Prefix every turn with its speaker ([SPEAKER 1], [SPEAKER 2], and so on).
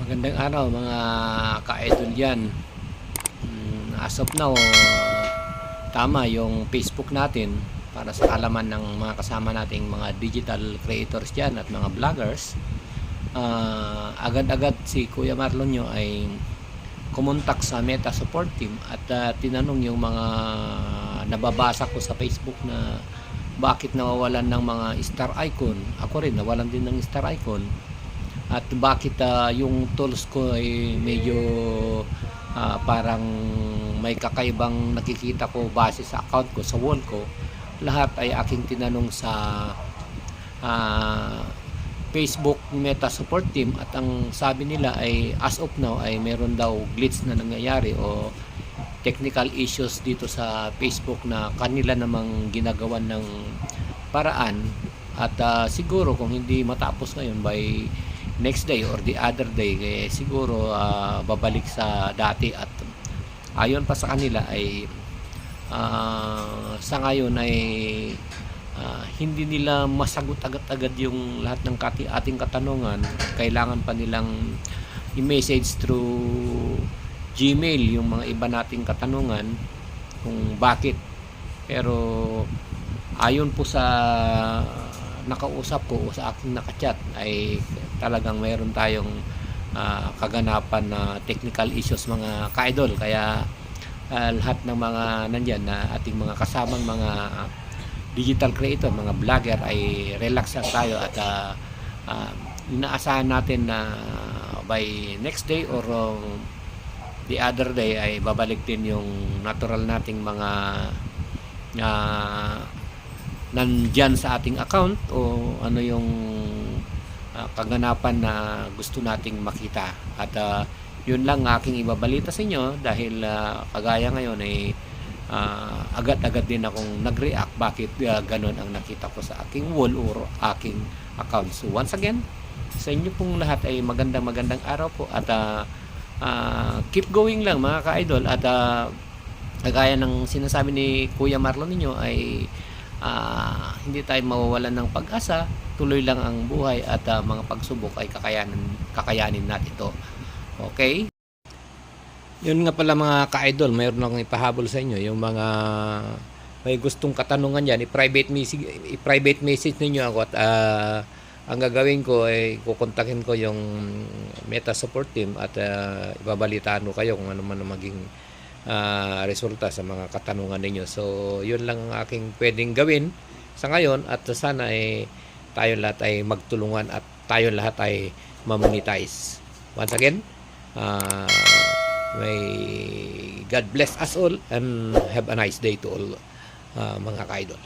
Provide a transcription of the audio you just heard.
[SPEAKER 1] Magandang araw mga ka-idol yan. As of now, tama yung Facebook natin para sa kalaman ng mga kasama nating mga digital creators dyan at mga vloggers. Agad-agad si Kuya Marlon nyo ay kumontak sa Meta Support Team at tinanong yung mga nababasa ko sa Facebook na bakit nawawalan ng mga star icon. Ako rin nawalan din ng star icon. At bakit yung tools ko ay medyo parang may kakaibang nakikita ko base sa account ko, sa wall ko. Lahat ay aking tinanong sa Facebook Meta Support Team at ang sabi nila ay as of now ay meron daw glitch na nangyayari o technical issues dito sa Facebook na kanila namang ginagawan ng paraan at siguro kung hindi matapos ngayon by next day or the other day siguro babalik sa dati at ayon pa sa kanila ay sa ngayon ay hindi nila masagot agad-agad yung lahat ng ating katanungan. Kailangan pa nilang i-message through Gmail yung mga iba nating katanungan kung bakit, pero ayon po sa nakausap ko o sa aking nakachat ay talagang mayroon tayong kaganapan na technical issues mga ka-idol, kaya lahat ng mga nandyan na ating mga kasamang mga digital creator, mga vlogger ay relax lang tayo at inaasahan natin na by next day or the other day ay babalik din yung natural nating mga nandyan sa ating account o ano yung kaganapan na gusto nating makita. At yun lang aking ibabalita sa inyo dahil kagaya ngayon ay agad-agad din akong nag-react bakit ganun ang nakita ko sa aking wall or aking account. So once again, sa inyo pong lahat ay magandang araw po at keep going lang mga ka-idol at kagaya ng sinasabi ni Kuya Marlon ninyo ay hindi tayo mawawalan ng pag-asa, tuloy lang ang buhay at mga pagsubok ay kakayanin natin ito. Okay? Yun nga pala mga ka-idol, mayroon akong ipahabol sa inyo yung mga may gustong katanungan dyan, i-private message ninyo ako at ang gagawin ko ay kukontakin ko yung Meta Support Team at ibabalitaan ko kayo kung ano man ang maging resulta sa mga katanungan ninyo. So yun lang ang aking pwedeng gawin sa ngayon at sana ay tayo lahat ay magtulungan at tayo lahat ay mamonetize. Once again, may God bless us all and have a nice day to all mga ka-idol.